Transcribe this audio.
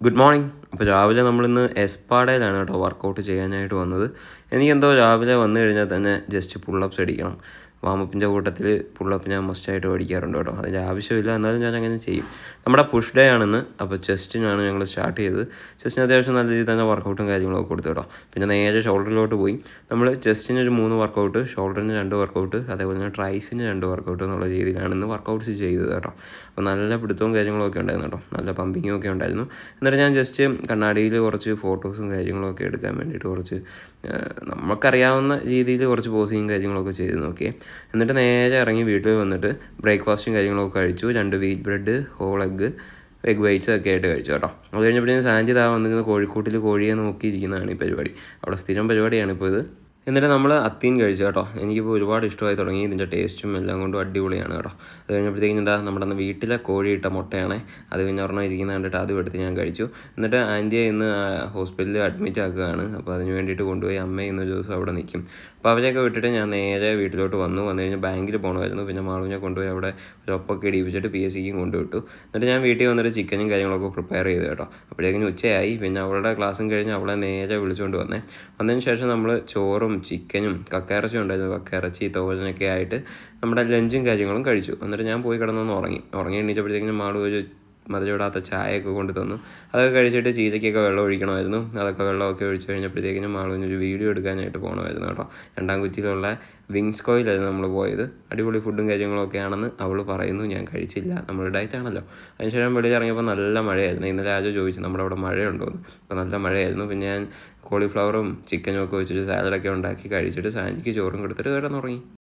Good morning. അപ്പോൾ രാവിലെ നമ്മളിന്ന് എസ്പാഡയിലാണ് കേട്ടോ വർക്കൗട്ട് ചെയ്യാനായിട്ട് വന്നത്. എനിക്കെന്തോ രാവിലെ വന്നു കഴിഞ്ഞാൽ തന്നെ ജസ്റ്റ് പുള്ളപ്സ് അടിക്കണം. വാമപ്പിൻ്റെ കൂട്ടത്തിൽ പുള്ളപ്പ് ഞാൻ മസ്റ്റായിട്ട് പഠിക്കാറുണ്ട് കേട്ടോ. അതിൻ്റെ ആവശ്യമില്ല, എന്നാലും ഞാൻ അങ്ങനെ ചെയ്യും. നമ്മുടെ പുഷ് ഡേ ആണെന്ന്. അപ്പോൾ ചെസ്റ്റിനാണ് ഞങ്ങൾ സ്റ്റാർട്ട് ചെയ്തത്. ചെസ്റ്റിന് അത്യാവശ്യം നല്ല രീതിയിൽ തന്നെ വർക്കൗട്ടും കാര്യങ്ങളൊക്കെ കൊടുത്തു കേട്ടോ. പിന്നെ നേരെ ഷോൾഡറിലോട്ട് പോയി. നമ്മൾ ചെസ്റ്റിന് ഒരു 3 വർക്കൗട്ട്, ഷോൾഡറിന് 2 വർക്കൗട്ട്, അതേപോലെ തന്നെ ട്രൈസിന് 2 വർക്കൗട്ട് എന്നുള്ള രീതിയിലാണ് ഇന്ന് വർക്കൗട്ട്സ് ചെയ്തത് കേട്ടോ. അപ്പോൾ നല്ല പിടുത്തവും കാര്യങ്ങളൊക്കെ ഉണ്ടായിരുന്നു കേട്ടോ. നല്ല പമ്പിങ്ങും ഒക്കെ ഉണ്ടായിരുന്നു. എന്നിട്ട് ഞാൻ ജസ്റ്റ് കണ്ണാടിയിൽ കുറച്ച് ഫോട്ടോസും കാര്യങ്ങളൊക്കെ എടുക്കാൻ വേണ്ടിയിട്ട് കുറച്ച് നമുക്കറിയാവുന്ന രീതിയിൽ കുറച്ച് പോസിങ്ങും കാര്യങ്ങളൊക്കെ ചെയ്ത് നോക്കി. എന്നിട്ട് നേരെ ഇറങ്ങി വീട്ടിൽ വന്നിട്ട് ബ്രേക്ക്ഫാസ്റ്റും കാര്യങ്ങളൊക്കെ കഴിച്ചു. 2 wheat bread, whole egg whites ഒക്കെ ആയിട്ട് കഴിച്ചു കേട്ടോ. അത് കഴിഞ്ഞപ്പോഴത്തേക്കും സാഞ്ചി വന്നിരിക്കുന്ന കോഴിക്കൂട്ടിൽ കോഴിയെ നോക്കിയിരിക്കുന്നതാണ് ഈ പരിപാടി. അവിടെ സ്ഥിരം പരിപാടിയാണ് ഇപ്പോൾ ഇത്. എന്നിട്ട് നമ്മൾ അത്തീൻ കഴിച്ചു കേട്ടോ. എനിക്കിപ്പോൾ ഒരുപാട് ഇഷ്ടമായി തുടങ്ങി. ഇതിൻ്റെ ടേസ്റ്റും എല്ലാം കൊണ്ടും അടിപൊളിയാണ് കേട്ടോ. അത് കഴിഞ്ഞപ്പോഴത്തേക്കും നമ്മുടെ വീട്ടിലെ കോഴിയിട്ട മുട്ടയാണ്. അത് പിന്നെ ഒരെണ്ണം ഇരിക്കുന്ന കണ്ടിട്ട് അതും എടുത്ത് ഞാൻ കഴിച്ചു. എന്നിട്ട് ആൻറ്റിയെ ഇന്ന് ഹോസ്പിറ്റലിൽ അഡ്മിറ്റ് ആക്കുകയാണ്. അപ്പോൾ അതിന് വേണ്ടിയിട്ട് കൊണ്ടുപോയി അമ്മ ഇന്നൊരു ദിവസം അവിടെ നിൽക്കും. അപ്പോൾ അവരെയൊക്കെ വിട്ടിട്ട് ഞാൻ നേരെ വീട്ടിലോട്ട് വന്നു കഴിഞ്ഞാൽ ബാങ്കിൽ പോകണമായിരുന്നു. പിന്നെ മാളുവിനെ കൊണ്ടുപോയി അവിടെ ഒരു ഒപ്പൊക്കെ ഇടിപ്പിച്ചിട്ട് PSCക്കും കൊണ്ടുവിട്ടു. എന്നിട്ട് ഞാൻ വീട്ടിൽ വന്നിട്ട് ചിക്കനും കാര്യങ്ങളൊക്കെ പ്രിപ്പയർ ചെയ്തു കേട്ടോ. അപ്പോഴേക്കും ഉച്ചയായി. പിന്നെ അവളുടെ ക്ലാസ്സും കഴിഞ്ഞ് അവളെ നേരെ വിളിച്ചുകൊണ്ട് വന്നതിന് ശേഷം നമ്മൾ ചോറും ചിക്കനും കക്കയിറച്ചി ഉണ്ടായിരുന്നു. കക്കയിറച്ചി തോരനൊക്കെ ആയിട്ട് നമ്മുടെ ലഞ്ചും കാര്യങ്ങളും കഴിച്ചു. എന്നിട്ട് ഞാൻ പോയി കിടന്നൊന്ന് ഉറങ്ങി എണീറ്റപ്പോഴത്തേക്കും മാളു ഒരു മധുരമിടാത്ത ചായയൊക്കെ കൊണ്ട് തന്നു. അതൊക്കെ കഴിച്ചിട്ട് ചീരയ്ക്കൊക്കെ വെള്ളം ഒഴിക്കണമായിരുന്നു. അതൊക്കെ വെള്ളമൊക്കെ ഒഴിച്ച് കഴിഞ്ഞപ്പോഴത്തേക്കിനും മാളുവിനൊരു വീഡിയോ എടുക്കാനായിട്ട് പോകണമായിരുന്നു കേട്ടോ. 2-ാം കുറ്റിയിലുള്ള വിങ്സ് കോയിലായിരുന്നു നമ്മൾ പോയത്. അടിപൊളി ഫുഡും കാര്യങ്ങളൊക്കെ ആണെന്ന് അവൾ പറയുന്നു. ഞാൻ കഴിച്ചില്ല, നമ്മൾ ഡയറ്റ് ആണല്ലോ. അതിനുശേഷം വെളിയിൽ ഇറങ്ങിയപ്പോൾ നല്ല മഴയായിരുന്നു. ഇന്നലെ ആജോ ചോദിച്ചു നമ്മുടെ അവിടെ മഴയുണ്ടോയെന്ന്. അപ്പോൾ നല്ല മഴയായിരുന്നു. പിന്നെ ഞാൻ കോളിഫ്ലവറും ചിക്കനും ഒക്കെ വെച്ചിട്ട് സാലഡൊക്കെ ഉണ്ടാക്കി കഴിച്ചിട്ട് സാൻജിക്ക് ചോറും കൊടുത്തിട്ട് കിടന്നുറങ്ങി.